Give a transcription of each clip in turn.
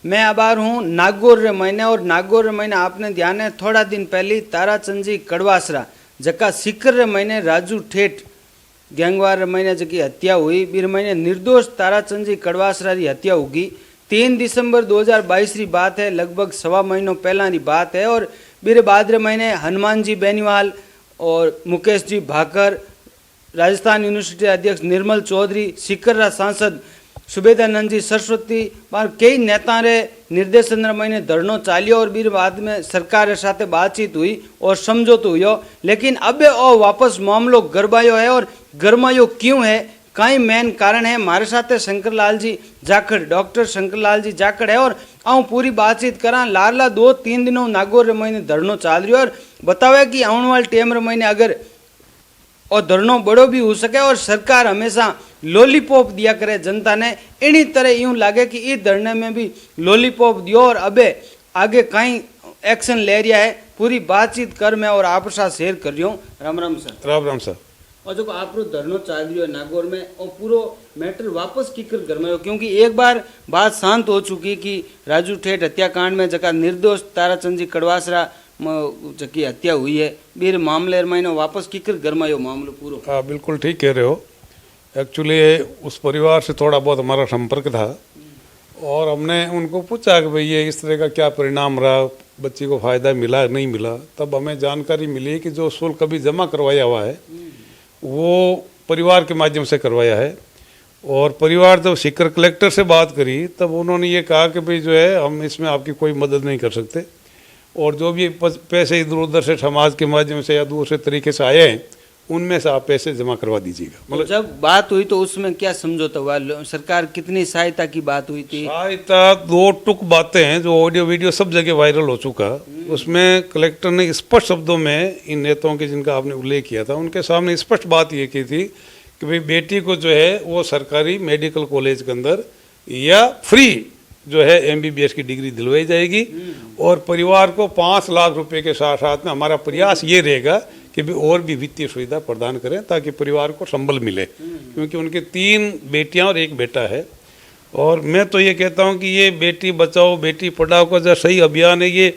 मैं आभार हूँ नागौर महीने और नागौर महीने आपने ध्यान है थोड़ा दिन पहले ताराचंद जी कड़वासरा जका सिकर महीने राजू ठेठ गैंगवार महीने जकी हत्या हुई बीर महीने निर्दोष ताराचंद जी कड़वासरा की हत्या होगी 3 दिसंबर 2022 की बात है, लगभग सवा महीनों पहला की बात है। और बीर भाद्र महीने हनुमान जी बेनीवाल और मुकेश जी भाकर, राजस्थान यूनिवर्सिटी अध्यक्ष निर्मल चौधरी, सिकर्रा सांसद सुबेदानंद जी सरस्वती पर कई नेता रे निर्देशन महीने धरनो चालियो और बीर बाद में सरकार साथे बातचीत हुई और समझौतो हुयो। लेकिन अब वापस मामलो गरमायो है और गरमायो क्यों है, कई मेन कारण है। हमारे साथ शंकरलाल जी जाखड़, डॉक्टर शंकरलाल जी जाखड़ है और आऊँ पूरी बातचीत करा। लारला 2-3 दिनों नागौर महीने धरनो चाल रही और बतावे कि आने वाले टाइम महीने अगर और धरनो बड़ो भी हो सके और सरकार हमेशा लॉलीपॉप दिया करे जनता ने, इन्हीं तरह यूं लागे कि इस धरने में भी लॉलीपॉप दियो और अबे आगे कहीं एक्शन ले रहा है। पूरी बातचीत कर मैं और आप साथ शेयर कर रही हूँ। राम राम सर। राम राम सर। और जो आप धरनो चाल रही हो नागौर में और पूरा मैटर वापस की कर घर में हो, क्योंकि एक बार बात शांत हो चुकी कि राजू ठेठ हत्याकांड में जगह निर्दोष ताराचंद जी कड़वासरा जकी हत्या हुई है, बीर मामले महीने वापस की कर घर में मामलो पूरा। हाँ बिल्कुल ठीक कह रहे हो। एक्चुअली उस परिवार से थोड़ा बहुत हमारा संपर्क था और हमने उनको पूछा कि भाई ये इस तरह का क्या परिणाम रहा, बच्ची को फ़ायदा मिला नहीं मिला। तब हमें जानकारी मिली कि जो शुल्क अभी जमा करवाया हुआ है वो परिवार के माध्यम से करवाया है। और परिवार जब सीकर कलेक्टर से बात करी तब उन्होंने ये कहा कि भाई जो है हम इसमें आपकी कोई मदद नहीं कर सकते और जो भी पैसे इधर उधर से समाज के माध्यम से या दूसरे तरीके से आए हैं उनमें से आप पैसे जमा करवा दीजिएगा। मतलब जब बात हुई तो उसमें क्या समझौता हुआ, सरकार कितनी सहायता की बात हुई थी? सहायता 2 टुक बातें हैं जो ऑडियो वीडियो सब जगह वायरल हो चुका। उसमें कलेक्टर ने स्पष्ट शब्दों में इन नेताओं के जिनका आपने उल्लेख किया था उनके सामने स्पष्ट बात ये की थी कि भाई बेटी को जो है वो सरकारी मेडिकल कॉलेज के अंदर या फ्री जो है MBBS की डिग्री दिलवाई जाएगी और परिवार को 5 लाख रुपए के साथ साथ में हमारा प्रयास ये रहेगा कि भी और भी वित्तीय सुविधा प्रदान करें ताकि परिवार को संबल मिले, क्योंकि उनके 3 बेटियां और 1 बेटा है। और मैं तो ये कहता हूं कि ये बेटी बचाओ बेटी पढ़ाओ का जो सही अभियान है, ये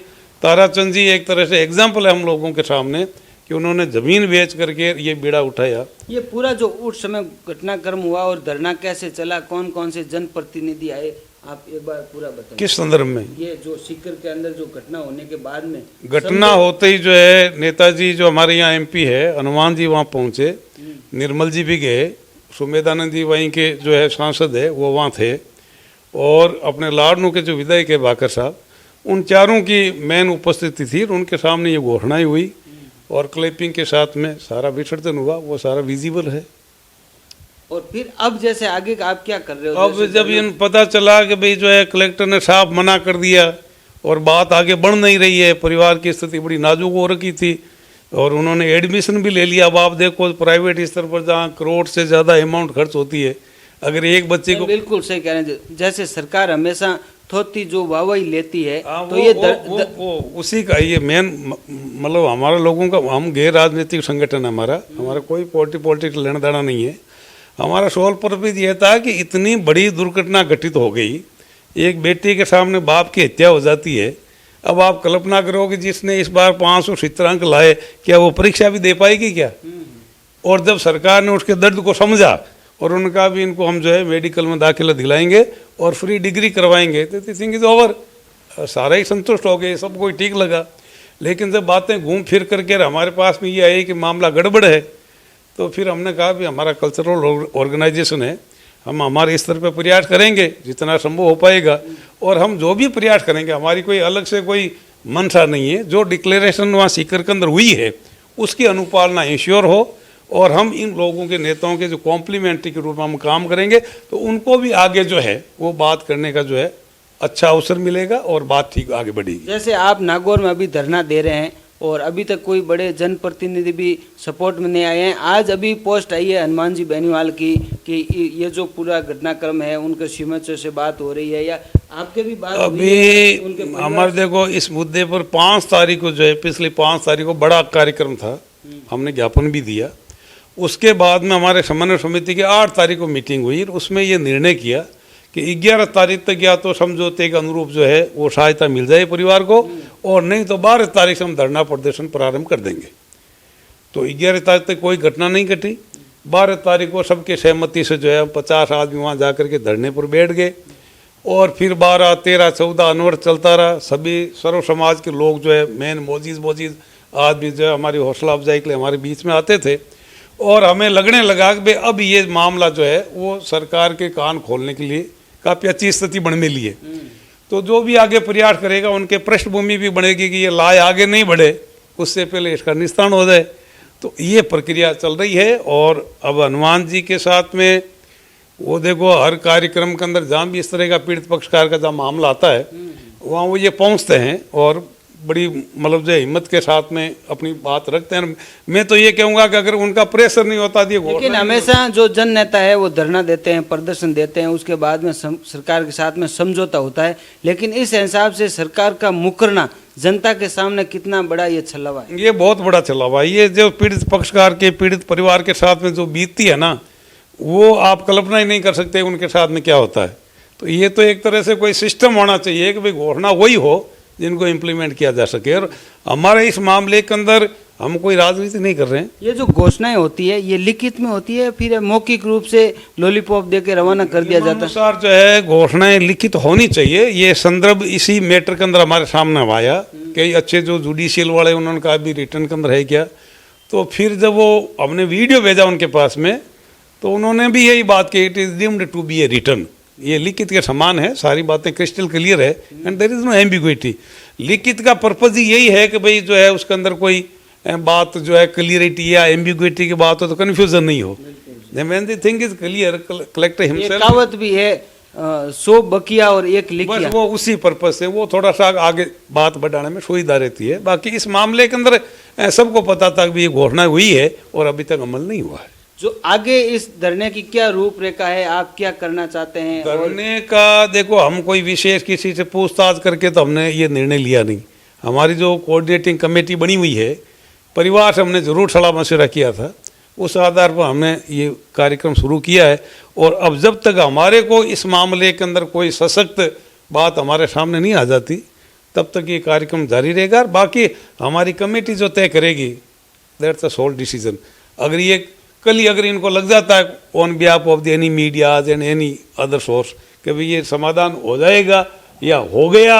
ताराचंद जी एक तरह से एग्जाम्पल है हम लोगों के सामने कि उन्होंने जमीन बेच करके ये बीड़ा उठाया। ये पूरा जो उस समय घटनाक्रम हुआ और धरना कैसे चला, कौन कौन से जनप्रतिनिधि आए, आप एक बार पूरा बताएं। किस संदर्भ में? ये जो सीकर के अंदर जो घटना होने के बाद में, घटना होते ही जो है नेताजी जो हमारे यहाँ MP है हनुमान जी वहाँ पहुँचे, निर्मल जी भी गए, सुमेधानंद जी वहीं के जो है सांसद है वो वहाँ थे और अपने लाडनू के जो विधायक है भाकर साहब, उन चारों की मेन उपस्थिति थी। उनके सामने ये घोषणाएं हुई और क्लिपिंग के साथ में सारा विसर्जन हुआ, वो सारा विजिबल है। और फिर अब जैसे आगे आप क्या कर रहे हो? अब जब इन पता चला कि भाई जो है कलेक्टर ने साफ मना कर दिया और बात आगे बढ़ नहीं रही है, परिवार की स्थिति बड़ी नाजुक हो रखी थी और उन्होंने एडमिशन भी ले लिया। अब आप देखो प्राइवेट स्तर पर जहाँ करोड़ से ज़्यादा अमाउंट खर्च होती है, अगर एक बच्चे को, बिल्कुल सही कह रहे हैं, जैसे सरकार हमेशा थोती जो वाहवाही लेती है तो वो उसी का ये मेन मतलब हमारा लोगों का, हम गैर राजनीतिक संगठन है हमारा कोई पॉलिटिक्स लेना देना नहीं है। हमारा सोल पर्पज ये था कि इतनी बड़ी दुर्घटना घटित हो गई, एक बेटी के सामने बाप की हत्या हो जाती है। अब आप कल्पना करो कि जिसने इस बार 570 अंक लाए क्या वो परीक्षा भी दे पाएगी क्या? और जब सरकार ने उसके दर्द को समझा और उनका भी इनको हम जो है मेडिकल में दाखिला दिलाएंगे और फ्री डिग्री करवाएंगे तो थिंग इज ओवर, सारा ही संतुष्ट हो गए, सब कोई ठीक लगा। लेकिन जब बातें घूम फिर करके हमारे पास में ये आई कि मामला गड़बड़ है तो फिर हमने कहा भी हमारा कल्चरल ऑर्गेनाइजेशन है, हम हमारे स्तर पर प्रयास करेंगे जितना संभव हो पाएगा और हम जो भी प्रयास करेंगे, हमारी कोई अलग से कोई मंशा नहीं है। जो डिक्लेरेशन वहाँ सीकर के अंदर हुई है उसकी अनुपालना इंश्योर हो और हम इन लोगों के नेताओं के जो कॉम्प्लीमेंट्री के रूप में हम काम करेंगे तो उनको भी आगे जो है वो बात करने का जो है अच्छा अवसर मिलेगा और बात ठीक आगे बढ़ेगी। जैसे आप नागौर में अभी धरना दे रहे हैं और अभी तक कोई बड़े जनप्रतिनिधि भी सपोर्ट में नहीं आए हैं, आज अभी पोस्ट आई है हनुमान जी बेनीवाल की कि ये जो पूरा घटनाक्रम है उनके सीएमएचओ से बात हो रही है या आपके भी बात अभी हमारे देखो इस मुद्दे पर 5 तारीख को जो है पिछली 5 तारीख को बड़ा कार्यक्रम था, हमने ज्ञापन भी दिया। उसके बाद में हमारे समन्वय समिति की 8 तारीख को मीटिंग हुई, उसमें ये निर्णय किया कि 11 तारीख तक या तो समझौते के अनुरूप जो है वो सहायता मिल जाए परिवार को, और नहीं तो 12 तारीख से हम धरना प्रदर्शन प्रारंभ कर देंगे। तो 11 तारीख तक कोई घटना नहीं घटी। 12 तारीख को सबके सहमति से जो है 50 आदमी वहाँ जा कर के धरने पर बैठ गए, और फिर 12, 13, 14 अनवर चलता रहा। सभी सर्व समाज के लोग जो है मेन मोजीज आदमी जो है हमारी हौसला अफजाई के लिए हमारे बीच में आते थे, और हमें लगने लगा कि भाई अब ये मामला जो है वो सरकार के कान खोलने के लिए काफ़ी अच्छी स्थिति बनने ली है। तो जो भी आगे प्रयास करेगा उनके पृष्ठभूमि भी बनेगी कि ये लाए आगे नहीं बढ़े, उससे पहले इसका निस्तारण हो जाए। तो ये प्रक्रिया चल रही है। और अब हनुमान जी के साथ में वो देखो हर कार्यक्रम के अंदर जहाँ भी इस तरह का पीड़ित पक्षकार का जहाँ मामला आता है वहाँ वो ये पहुँचते हैं और बड़ी मतलब जो हिम्मत के साथ में अपनी बात रखते हैं। मैं तो ये कहूँगा कि अगर उनका प्रेशर नहीं होता तो लेकिन हमेशा जो जन नेता है वो धरना देते हैं, प्रदर्शन देते हैं, उसके बाद में सरकार के साथ में समझौता होता है। लेकिन इस हिसाब से सरकार का मुकरना जनता के सामने कितना बड़ा ये छलावा है? ये बहुत बड़ा छलावा है। ये जो पीड़ित पक्षकार के पीड़ित परिवार के साथ में जो बीतती है ना, वो आप कल्पना ही नहीं कर सकते उनके साथ में क्या होता है। तो ये तो एक तरह से कोई सिस्टम होना चाहिए कि भाई घोषणा वही हो जिनको इम्प्लीमेंट किया जा सके। और हमारे इस मामले के अंदर हम कोई राजनीति नहीं कर रहे हैं। ये जो घोषणाएं होती है ये लिखित में होती है, फिर मौखिक रूप से लॉलीपॉप दे के रवाना कर दिया जाता है? अनुसार जो है घोषणाएं लिखित होनी चाहिए। ये संदर्भ इसी मैटर के अंदर हमारे सामने आया। कई अच्छे जो जुडिशियल वाले उन्होंने कहा भी रिटर्न के अंदर है क्या। तो फिर जब वो हमने वीडियो भेजा उनके पास में तो उन्होंने भी यही बात की, it is deemed to be a return. ये लिखित के समान है, सारी बातें क्रिस्टल क्लियर है and there is no ambiguity. लिखित का पर्पज ही यही है कि भाई जो है उसके अंदर कोई बात जो है क्लियरिटी या एम्बिग्विटी की बात हो तो कन्फ्यूजन नहीं हो। When the thing is clear, collector himself, कहावत भी है 100 बकिया और 1 लिखिया। बस वो उसी पर्पज से वो थोड़ा सा आगे बात बढ़ाने में सुविधा रहती है। बाकी इस मामले के अंदर सबको पता था कि ये घोषणा हुई है और अभी तक अमल नहीं हुआ है। जो आगे इस धरने की क्या रूपरेखा है, आप क्या करना चाहते हैं? धरने का देखो, हम कोई विशेष किसी से पूछताछ करके तो हमने ये निर्णय लिया नहीं। हमारी जो कोऑर्डिनेटिंग कमेटी बनी हुई है, परिवार से हमने जरूर सलाह मशवरा किया था, उस आधार पर हमने ये कार्यक्रम शुरू किया है। और अब जब तक हमारे को इस मामले के अंदर कोई सशक्त बात हमारे सामने नहीं आ जाती तब तक ये कार्यक्रम जारी रहेगा। और बाकी हमारी कमेटी जो तय करेगी, दैट्स अ सोल डिसीजन। अगर ये कल ही अगर इनको लग जाता है on behalf of the any medias and any other source कि भाई ये समाधान हो जाएगा या हो गया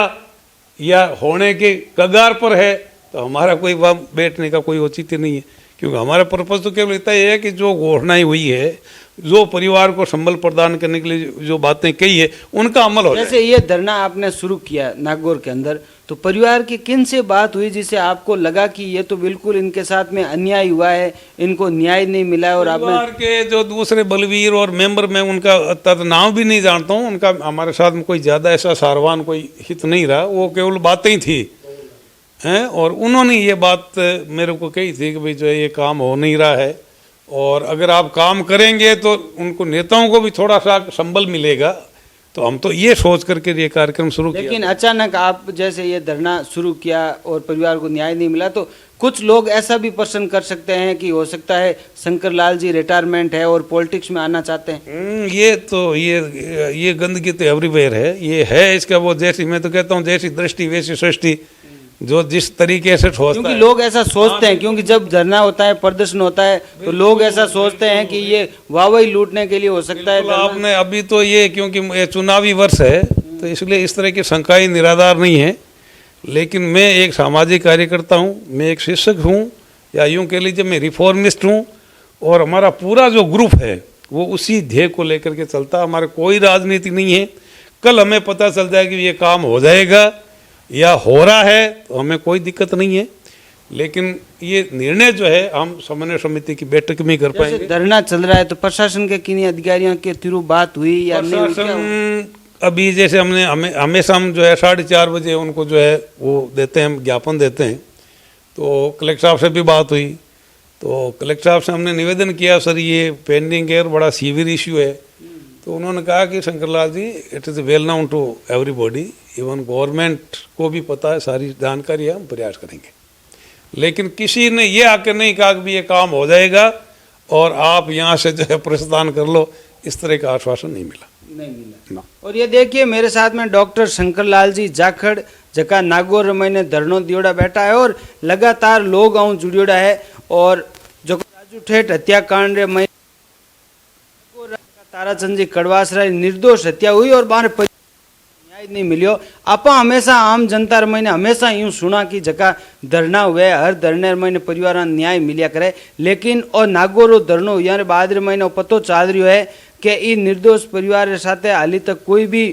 या होने के कगार पर है, तो हमारा कोई वहाँ बैठने का कोई औचित्य नहीं है। क्योंकि हमारा पर्पज़ तो केवल इतना ही है कि जो घोषणाएं हुई है, जो परिवार को संबल प्रदान करने के लिए जो बातें कही है, उनका अमल हो। जैसे ये धरना आपने शुरू किया नागौर के अंदर, तो परिवार की किन से बात हुई जिससे आपको लगा कि ये तो बिल्कुल इनके साथ में अन्याय हुआ है, इनको न्याय नहीं मिला है? और परिवार के जो दूसरे बलवीर और मेंबर, मैं उनका नाम भी नहीं जानता हूँ, उनका हमारे साथ में कोई ज़्यादा ऐसा सारवान कोई हित नहीं रहा, वो केवल बातें ही थी हैं। और उन्होंने ये बात मेरे को कही थी कि भाई जो है ये काम हो नहीं रहा है, और अगर आप काम करेंगे तो उनको नेताओं को भी थोड़ा सा संबल मिलेगा। तो हम तो ये सोच करके ये कार्यक्रम शुरू किया। लेकिन अचानक आप जैसे ये धरना शुरू किया और परिवार को न्याय नहीं मिला, तो कुछ लोग ऐसा भी प्रश्न कर सकते हैं कि हो सकता है शंकर लाल जी रिटायरमेंट है और पॉलिटिक्स में आना चाहते हैं। ये तो ये गंदगी तो एवरीवेयर है, ये है इसका वो, जैसी मैं तो कहता हूँ जैसी दृष्टि वैसी सृष्टि, जो जिस तरीके से सोचता है। क्योंकि लोग ऐसा सोचते हैं, क्योंकि जब धरना होता है, प्रदर्शन होता है, तो लोग ऐसा सोचते हैं कि ये वाहवाही लूटने के लिए हो सकता है। आपने अभी तो ये, क्योंकि ये चुनावी वर्ष है तो इसलिए इस तरह की शंकाएं निराधार नहीं है। लेकिन मैं एक सामाजिक कार्यकर्ता हूँ, मैं एक शिक्षक हूँ, या यूँ कह लीजिए मैं रिफॉर्मिस्ट हूँ, और हमारा पूरा जो ग्रुप है वो उसी ध्येय को लेकर के चलता है। हमारे कोई राजनीति नहीं है। कल हमें पता चल जाए कि ये काम हो जाएगा या हो रहा है तो हमें कोई दिक्कत नहीं है। लेकिन ये निर्णय जो है हम समन्वय समिति की बैठक में कर पाएंगे। धरना चल रहा है तो प्रशासन के किन्हीं अधिकारियों के थ्रू बात हुई या नहीं? प्रशासन अभी जैसे हमेशा हम जो है 4:30 बजे उनको जो है वो देते हैं, ज्ञापन देते हैं। तो कलेक्टर साहब से भी बात हुई, तो कलेक्टर साहब से हमने निवेदन किया, सर ये पेंडिंग है और बड़ा सीवियर इश्यू है। तो उन्होंने कहा कि Shankarlal ji, it is well known to everybody, even government को भी पता है, सारी जानकारी है, हम प्रयास करेंगे। लेकिन किसी ने ये आकर नहीं कहा कि ये काम हो जाएगा और आप यहाँ से जो है प्रस्थान कर लो, इस तरह का आश्वासन नहीं मिला। नहीं मिला। ना। और ये देखिए मेरे साथ में डॉक्टर शंकरलाल जी जाखड़ जका नागौर मैंने धरनो दियोड़ा बैठा है और लगातार लोग आऊं जुड़ियोड़ा है। और जो राजू ठेठ हत्याकांड रे मैं ताराचंद जी कड़वासरा निर्दोष हत्या हुई और बाहर न्याय नहीं मिलियो। आप हमेशा आम जनता रे मैंने हमेशा यूं सुना कि जका धरना हुए हर धरने मैंने परिवार न्याय मिलिया करे, लेकिन और नागौर धरनो यार बाद रे मैंने पतो चाल रही है कि ई निर्दोष परिवार रे साथे हाली तक कोई भी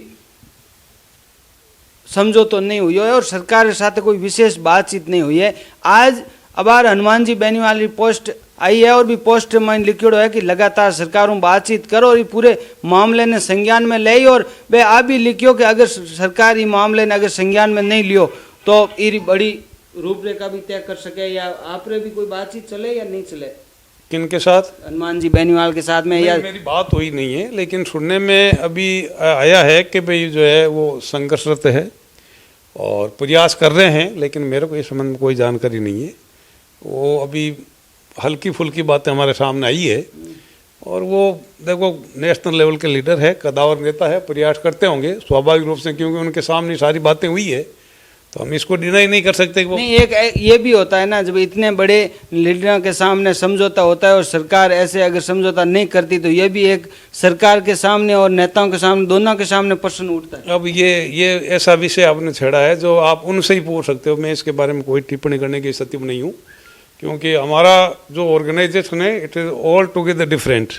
समझौतो नहीं हुई है और सरकार के साथ कोई विशेष बातचीत नहीं हुई है। आज अबार हनुमान जी बेनीवाल की पोस्ट आई है और भी पोस्ट में लिखियोड़ो है कि लगातार सरकारों बातचीत करो और ये पूरे मामले ने संज्ञान में ले। और वे आप भी लिखियो कि अगर सरकार ये मामले ने अगर संज्ञान में नहीं लियो तो ये बड़ी रूपरेखा भी तय कर सके, या आप रे भी कोई बातचीत चले या नहीं चले किनके साथ? हनुमान जी बेनीवाल के साथ में? या मेरी बात हुई नहीं है, लेकिन सुनने में अभी आया है कि भाई जो है वो संघर्षरत है और प्रयास कर रहे हैं, लेकिन मेरे को इस संबंध में कोई जानकारी नहीं है। वो अभी हल्की फुल्की बातें हमारे सामने आई है और वो देखो नेशनल लेवल के लीडर है, कदावर नेता है, प्रयास करते होंगे स्वाभाविक रूप से, क्योंकि उनके सामने सारी बातें हुई है तो हम इसको डिनाई नहीं कर सकते कि वो नहीं। एक ये भी होता है ना, जब इतने बड़े लीडरों के सामने समझौता होता है और सरकार ऐसे अगर समझौता नहीं करती तो ये भी एक सरकार के सामने और नेताओं के सामने दोनों के सामने प्रश्न उठता है। अब ये ऐसा विषय आपने छेड़ा है जो आप उनसे ही पूछ सकते हो। मैं इसके बारे में कोई टिप्पणी करने की स्थिति में नहीं हूँ, क्योंकि हमारा जो ऑर्गेनाइजेशन है it is all together different.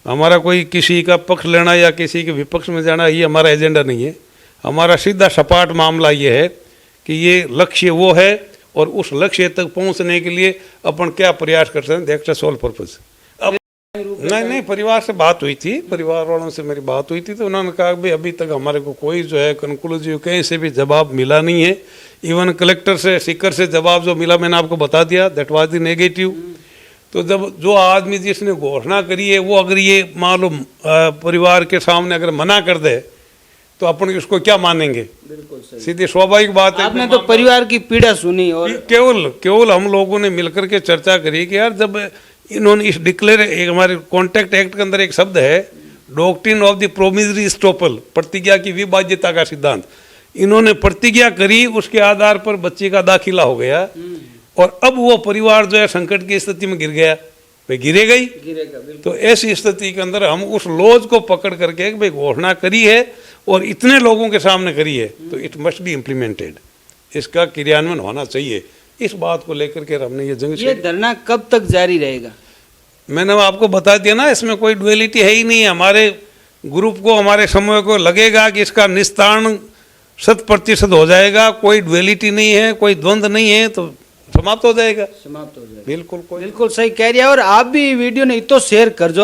हमारा कोई किसी का पक्ष लेना या किसी के विपक्ष में जाना ये हमारा एजेंडा नहीं है। हमारा सीधा सपाट मामला ये है कि ये लक्ष्य वो है और उस लक्ष्य तक पहुंचने के लिए अपन क्या प्रयास कर सकते हैं, दैट्स सोल पर्पस। अब नहीं, परिवार से बात हुई थी, परिवार वालों से मेरी बात हुई थी तो उन्होंने कहा भाई अभी तक हमारे को कोई जो है कंक्लूसिव कहीं से भी जवाब मिला नहीं है। इवन कलेक्टर से सीकर से जवाब जो मिला मैंने आपको बता दिया, दैट वाज द नेगेटिव। तो जब जो आदमी जिसने घोषणा करी है वो अगर ये मालूम परिवार के सामने अगर मना कर दे तो अपन इसको क्या मानेंगे? बिल्कुल सही, सीधी स्वाभाविक बात है। आपने तो परिवार की पीड़ा सुनी और केवल हम लोगों ने मिलकर के चर्चा करी कि यार जब इन्होंने इस डिक्लेयर एक हमारे कॉन्ट्रैक्ट एक्ट के अंदर एक शब्द है doctrine of the promissory estoppel, प्रतिज्ञा की विभाज्यता का सिद्धांत, इन्होंने प्रतिज्ञा करी उसके आधार पर बच्चे का दाखिला हो गया और अब वो परिवार जो है संकट की स्थिति में गिर गया, भाई गिरेगा ही। तो ऐसी स्थिति के अंदर हम उस लॉज को पकड़ करके भाई घोषणा करी है और इतने लोगों के सामने करी है तो इट मस्ट बी इम्प्लीमेंटेड, इसका क्रियान्वयन होना चाहिए। इस बात को लेकर के हमने ये जंग ये धरना कब तक जारी रहेगा? मैंने आपको बता दिया ना, इसमें कोई डुअलिटी है ही नहीं। हमारे ग्रुप को हमारे समूह को लगेगा कि इसका निस्तारण 100% हो जाएगा, कोई डुअलिटी नहीं है, कोई द्वंद्व नहीं है तो समाप्त हो जाएगा। समाप्त हो जाएगा, बिल्कुल बिल्कुल सही कह रही है। और आप भी वीडियो ने इतो शेयर कर जो